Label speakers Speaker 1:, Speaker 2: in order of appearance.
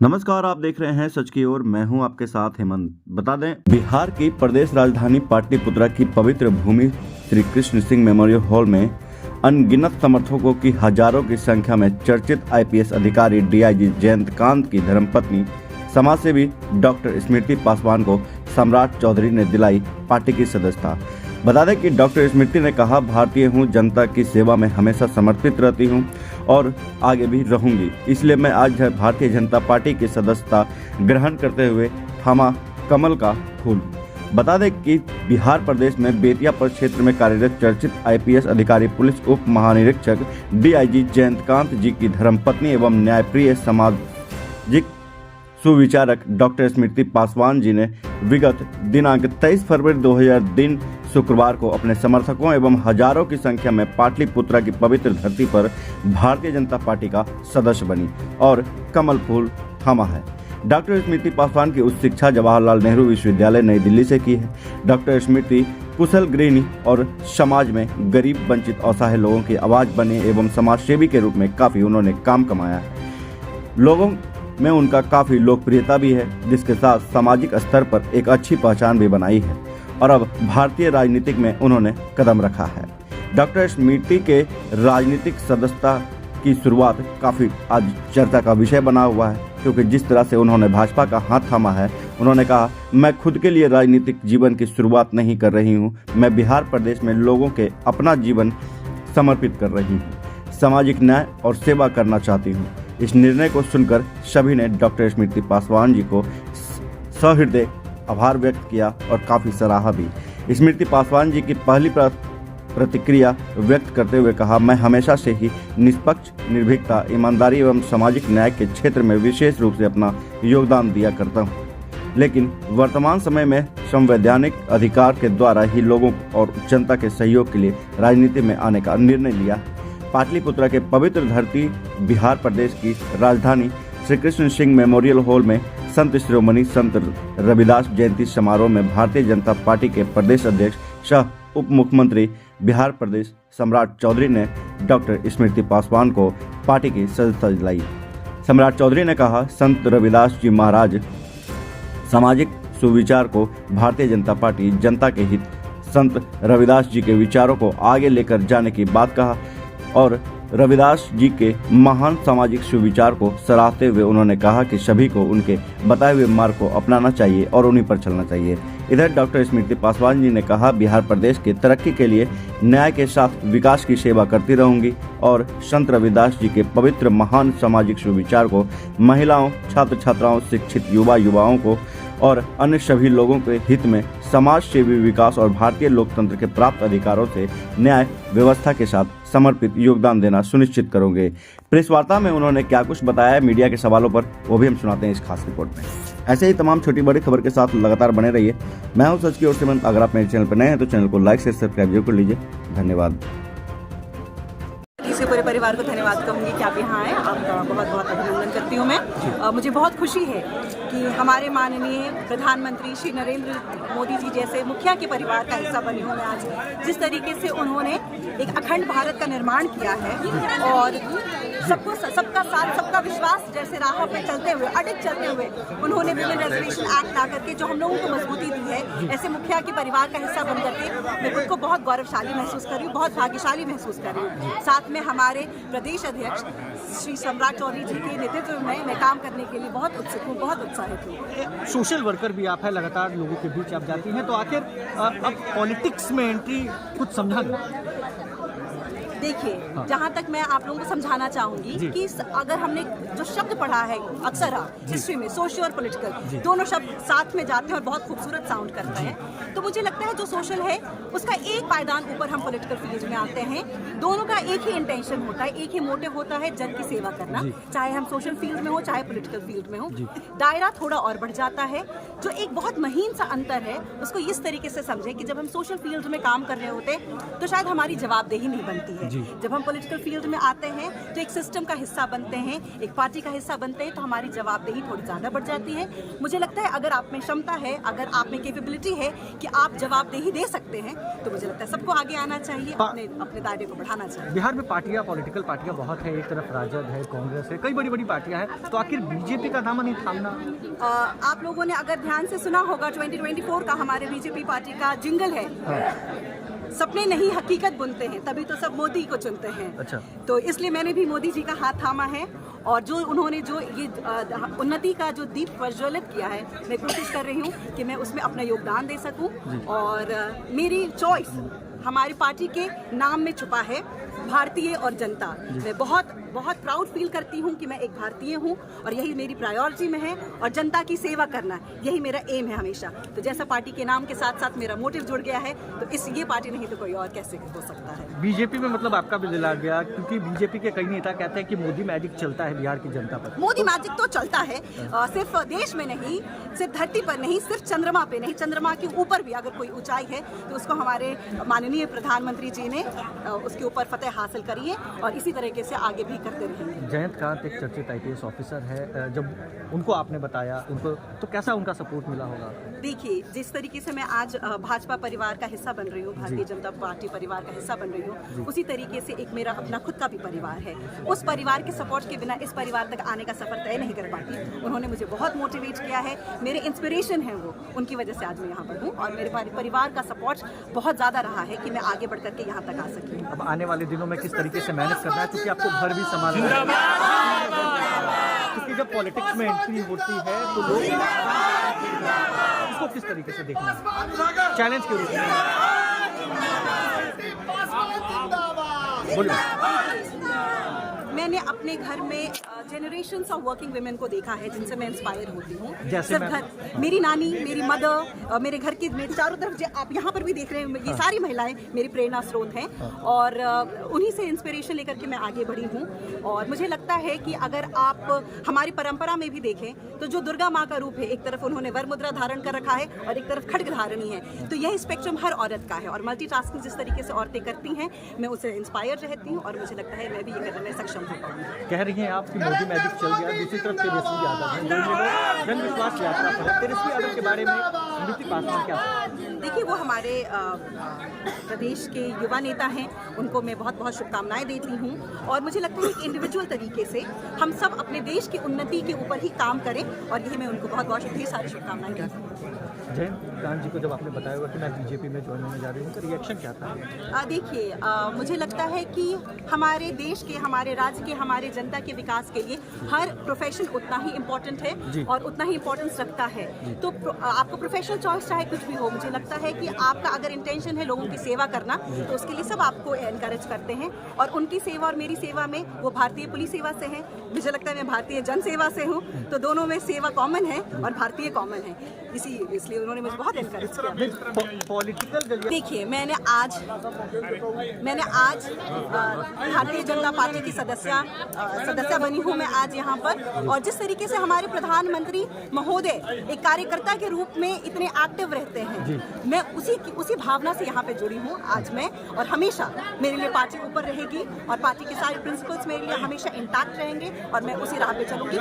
Speaker 1: नमस्कार, आप देख रहे हैं सच की ओर। मैं हूं आपके साथ हेमंत। बता दें, बिहार की प्रदेश राजधानी पाटलिपुत्रा की पवित्र भूमि श्री कृष्ण सिंह मेमोरियल हॉल में अनगिनत समर्थकों की हजारों की संख्या में चर्चित आईपीएस अधिकारी डीआईजी जयंतकांत की धर्मपत्नी समाजसेवी डॉक्टर स्मृति पासवान को सम्राट चौधरी ने दिलाई पार्टी की सदस्यता। बता दें कि डॉक्टर स्मृति ने कहा, भारतीय हूं, जनता की सेवा में हमेशा समर्पित रहती हूं और आगे भी रहूंगी। इसलिए मैं आज भारतीय जनता पार्टी की सदस्यता ग्रहण करते हुए थामा कमल का फूल। बता दें कि बिहार प्रदेश में बेतिया क्षेत्र में कार्यरत चर्चित आईपीएस अधिकारी पुलिस उप महानिरीक्षक डीआईजी जयंतकांत जी की धर्मपत्नी एवं न्यायप्रिय सामाजिक सुविचारक डॉक्टर स्मृति पासवान जी ने विगत दिनांक 23 फरवरी 2000 दिन शुक्रवार को अपने समर्थकों एवं हजारों की संख्या में पाटलिपुत्रा की पवित्र धरती पर भारतीय जनता पार्टी का सदस्य बनी और कमल फूल थामा है। डॉक्टर स्मृति पासवान की उच्च शिक्षा जवाहरलाल नेहरू विश्वविद्यालय नई दिल्ली से की है। डॉक्टर स्मृति कुशल गृहिणी और समाज में गरीब, वंचित, असहाय लोगों की आवाज बने एवं समाजसेवी के रूप में काफी उन्होंने काम कमाया है। लोगों में उनका काफी लोकप्रियता भी है, जिसके साथ सामाजिक स्तर पर एक अच्छी पहचान भी बनाई है और अब भारतीय राजनीतिक में उन्होंने कदम रखा है। डॉक्टर स्मृति के राजनीतिक सदस्यता की शुरुआत काफी आज चर्चा का विषय बना हुआ है, क्योंकि जिस तरह से उन्होंने भाजपा का हाथ थामा है। उन्होंने कहा, मैं खुद के लिए राजनीतिक जीवन की शुरुआत नहीं कर रही हूँ, मैं बिहार प्रदेश में लोगों के अपना जीवन समर्पित कर रही हूँ, सामाजिक न्याय और सेवा करना चाहती हूँ। इस निर्णय को सुनकर सभी ने डॉक्टर स्मृति पासवान जी को सहृदय आभार व्यक्त किया और काफी सराहा भी। स्मृति पासवान जी की पहली प्रतिक्रिया व्यक्त करते हुए कहा, मैं हमेशा से ही निष्पक्ष, निर्भीकता, ईमानदारी एवं सामाजिक न्याय के क्षेत्र में विशेष रूप से अपना योगदान दिया करता हूँ, लेकिन वर्तमान समय में संवैधानिक अधिकार के द्वारा ही लोगों और जनता के सहयोग के लिए राजनीति में आने का निर्णय लिया। पाटलिपुत्रा के पवित्र धरती बिहार प्रदेश की राजधानी श्री कृष्ण सिंह मेमोरियल हॉल में संत शिरोमणि संत रविदास जयंती समारोह में भारतीय जनता पार्टी के प्रदेश अध्यक्ष सह उप मुख्यमंत्री बिहार प्रदेश सम्राट चौधरी ने डॉक्टर स्मृति पासवान को पार्टी की सदस्यता दिलाई। सम्राट चौधरी ने कहा, संत रविदास जी महाराज सामाजिक सुविचार को भारतीय जनता पार्टी जनता के हित, संत रविदास जी के विचारों को आगे लेकर जाने की बात कहा और रविदास जी के महान सामाजिक सुविचार को सराहते हुए उन्होंने कहा कि सभी को उनके बताए हुए मार्ग को अपनाना चाहिए और उन्हीं पर चलना चाहिए। इधर डॉक्टर स्मृति पासवान जी ने कहा, बिहार प्रदेश की तरक्की के लिए न्याय के साथ विकास की सेवा करती रहूंगी और संत रविदास जी के पवित्र महान सामाजिक सुविचार को महिलाओं, छात्र छात्राओं, शिक्षित युवाओं को और अन्य सभी लोगों के हित में समाज सेवी विकास और भारतीय लोकतंत्र के प्राप्त अधिकारों से न्याय व्यवस्था के साथ समर्पित योगदान देना सुनिश्चित करोगे। प्रेस वार्ता में उन्होंने क्या कुछ बताया मीडिया के सवालों पर, वो भी हम सुनाते हैं इस खास रिपोर्ट में। ऐसे ही तमाम छोटी बड़ी खबर के साथ लगातार बने रहिए। मैं हूं सच की ओर से हेमंत। अगर आप मेरे चैनल पर नए हैं तो चैनल को लाइक, शेयर, सब्सक्राइब जरूर कर लीजिए। धन्यवाद।
Speaker 2: पूरे परिवार को धन्यवाद कहूँगी कि आप यहाँ आए। आपका बहुत बहुत अभिनंदन करती हूँ मैं। मुझे बहुत खुशी है कि हमारे माननीय प्रधानमंत्री श्री नरेंद्र मोदी जी जैसे मुखिया के परिवार का हिस्सा बनी हूँ मैं आज। जिस तरीके से उन्होंने एक अखंड भारत का निर्माण किया है और सबका साथ, सबका विश्वास जैसे राह पे चलते हुए, अडिग चलते हुए उन्होंने विमेन रिजर्वेशन एक्ट ला करके जो हम लोगों को मजबूती दी है, ऐसे मुखिया के परिवार का हिस्सा बन करके मैं खुद को बहुत गौरवशाली महसूस कर रही हूँ, बहुत भाग्यशाली महसूस कर रही हूँ। साथ में हमारे प्रदेश अध्यक्ष श्री सम्राट चौधरी जी के नेतृत्व में मैं काम करने के लिए बहुत उत्सुक हूँ, बहुत उत्साहित हूँ।
Speaker 3: सोशल वर्कर भी आप है, लगातार लोगों के बीच आप जाती हैं, तो आखिर अब पॉलिटिक्स में एंट्री कुछ समझा?
Speaker 2: देखिए, जहाँ तक मैं आप लोगों को समझाना चाहूंगी कि अगर हमने जो शब्द पढ़ा है अक्सर हिस्ट्री में, सोशल और पॉलिटिकल दोनों शब्द साथ में जाते हैं और बहुत खूबसूरत साउंड करता है, तो मुझे लगता है जो सोशल है उसका एक पायदान ऊपर हम पॉलिटिकल फील्ड में आते हैं। दोनों का एक ही इंटेंशन होता है, एक ही मोटिव होता है, जन की सेवा करना, चाहे हम सोशल फील्ड में हो चाहे पॉलिटिकल फील्ड में हो। दायरा थोड़ा और बढ़ जाता है। जो एक बहुत महीन सा अंतर है उसको इस तरीके से समझे कि जब हम सोशल फील्ड में काम कर रहे होते तो शायद हमारी जवाबदेही नहीं बनती है,
Speaker 3: जी।
Speaker 2: जब हम पॉलिटिकल फील्ड में आते हैं तो एक सिस्टम का हिस्सा बनते हैं, एक पार्टी का हिस्सा बनते हैं, तो हमारी जवाबदेही थोड़ी ज़्यादा बढ़ जाती है। मुझे लगता है अगर आप में क्षमता है, अगर आप में कैपेबिलिटी है कि आप जवाबदेही दे सकते हैं, तो मुझे लगता है सबको आगे आना चाहिए, अपने दायरे को बढ़ाना चाहिए।
Speaker 3: बिहार में पार्टियां, पॉलिटिकल पार्टियां बहुत है, एक तरफ राजद है, कांग्रेस है, कई बड़ी बड़ी पार्टियां हैं, तो आखिर बीजेपी का दामन नहीं थामना?
Speaker 2: आप लोगों ने अगर ध्यान से सुना होगा 2024 का हमारे बीजेपी पार्टी का जिंगल है, सपने नहीं हकीकत बुनते हैं, तभी तो सब मोदी को चुनते हैं।
Speaker 3: अच्छा।
Speaker 2: तो इसलिए मैंने भी मोदी जी का हाथ थामा है, और जो उन्होंने जो ये उन्नति का जो दीप प्रज्वलित किया है, मैं कोशिश कर रही हूँ कि मैं उसमें अपना योगदान दे सकूँ। और मेरी चॉइस हमारी पार्टी के नाम में छुपा है, भारतीय और जनता। मैं बहुत बहुत प्राउड फील करती हूँ कि मैं एक भारतीय हूँ, और यही मेरी प्रायोरिटी में है, और जनता की सेवा करना यही मेरा एम है हमेशा। तो जैसा पार्टी के नाम के साथ साथ मेरा मोटिव जुड़ गया है, तो ये पार्टी नहीं तो कोई और कैसे हो सकता है।
Speaker 3: बीजेपी में मतलब आपका भी दिल आ गया, क्योंकि बीजेपी के कई नेता कहते हैं कि मोदी मैजिक चलता है बिहार की जनता पर।
Speaker 2: मोदी मैजिक तो चलता है, सिर्फ देश में नहीं, सिर्फ धरती पर नहीं, सिर्फ चंद्रमा पे नहीं, चंद्रमा के ऊपर भी अगर कोई ऊंचाई है तो उसको हमारे माननीय प्रधानमंत्री जी ने उसके ऊपर फतेह हासिल करी है, और इसी तरीके से आगे भी करते रहेंगे।
Speaker 3: जयंत कांत एक चर्चित IPS ऑफिसर है, जब उनको आपने बताया उनको, तो कैसा उनका सपोर्ट मिला होगा?
Speaker 2: देखिए, जिस तरीके से मैं आज भाजपा परिवार का हिस्सा बन रही हूँ, भारतीय जनता पार्टी परिवार का हिस्सा बन रही हूँ, उसी तरीके से एक मेरा अपना खुद का भी परिवार है। उस परिवार के सपोर्ट के बिना इस परिवार तक आने का सफर तय नहीं कर पाती। उन्होंने मुझे बहुत मोटिवेट किया है, मेरे इंस्पिरेशन है वो, उनकी वजह से आज मैं यहाँ पर हूँ, और मेरे परिवार का सपोर्ट बहुत ज़्यादा रहा है कि मैं आगे बढ़ करके यहाँ तक आ सकी।
Speaker 3: अब आने वाले दिनों में किस तरीके से मैनेज करना है, क्योंकि आपको घर भी संभालना है, क्योंकि जब पॉलिटिक्स में एंट्री होती है तो लोग इसको किस तरीके से देखना है, चैलेंज के रूप में? बोलिए।
Speaker 2: मैंने अपने घर में जनरेशंस ऑफ वर्किंग वुमेन को देखा है जिनसे मैं इंस्पायर होती हूँ।
Speaker 3: जैसे
Speaker 2: सिर्फ घर, मेरी नानी, मेरी मदर, मेरे घर की, मेरे चारों तरफ आप यहाँ पर भी देख रहे हैं, ये सारी महिलाएं मेरी प्रेरणा स्रोत हैं, और उन्हीं से इंस्पिरेशन लेकर के मैं आगे बढ़ी हूँ। और मुझे लगता है कि अगर आप हमारी परंपरा में भी देखें तो जो दुर्गा माँ का रूप है, एक तरफ उन्होंने वर मुद्रा धारण कर रखा है और एक तरफ खड्ग धारणी है, तो यह स्पेक्ट्रम हर औरत का है, और मल्टीटास्किंग जिस तरीके से औरतें करती हैं, मैं उससे इंस्पायर रहती हूँ, और मुझे लगता है मैं भी ये करने में सक्षम हूँ।
Speaker 3: कह रही हैं आप कि मोदी मैजिक चल गया, दूसरी तरफ तेजस्वी यादव है, जन विश्वास यात्रा पर तेजस्वी यादव के बारे में स्मृति पासवान क्या?
Speaker 2: देखिए, वो हमारे प्रदेश के युवा नेता हैं, उनको मैं बहुत बहुत शुभकामनाएं देती हूँ, और मुझे लगता है कि इंडिविजुअल तरीके से हम सब अपने देश की उन्नति के ऊपर ही काम करें, और यही मैं उनको बहुत बहुत ढेर सारी शुभकामनाएं देती हूँ।
Speaker 3: जयंत कांत जी को जब आपने बताया होगा कि मैं बीजेपी में ज्वाइन होने जा रही हूँ, तो रिएक्शन क्या था?
Speaker 2: देखिए, मुझे लगता है कि हमारे देश के, हमारे राज्य के, हमारे जनता के विकास के लिए हर प्रोफेशन उतना ही इम्पोर्टेंट है और उतना ही इम्पोर्टेंस रखता है। तो आपको प्रोफेशनल चॉइस चाहे कुछ भी हो, मुझे लगता है कि आपका अगर इंटेंशन है लोगों की सेवा करना, तो उसके लिए सब आपको एनकरेज करते हैं, और उनकी सेवा और मेरी सेवा में, वो भारतीय पुलिस सेवा से है, मुझे लगता है मैं भारतीय जन सेवा से हूँ, तो दोनों में सेवा कॉमन है और भारतीय कॉमन है, इसलिए उन्होंने मुझे बहुत एनकरेज किया।
Speaker 3: पॉलिटिकल
Speaker 2: देखिए, मैंने आज भारतीय जनता पार्टी की सदस्य बनी हूँ मैं आज यहाँ पर, और जिस तरीके से हमारे प्रधानमंत्री महोदय एक कार्यकर्ता के रूप में इतने एक्टिव रहते हैं, मैं उसी भावना से यहाँ पे जुड़ी हूँ आज मैं, और हमेशा मेरे लिए पार्टी ऊपर रहेगी, और पार्टी के सारे प्रिंसिपल्स मेरे लिए हमेशा इंटैक्ट रहेंगे, और मैं उसी राह पे चलूंगी।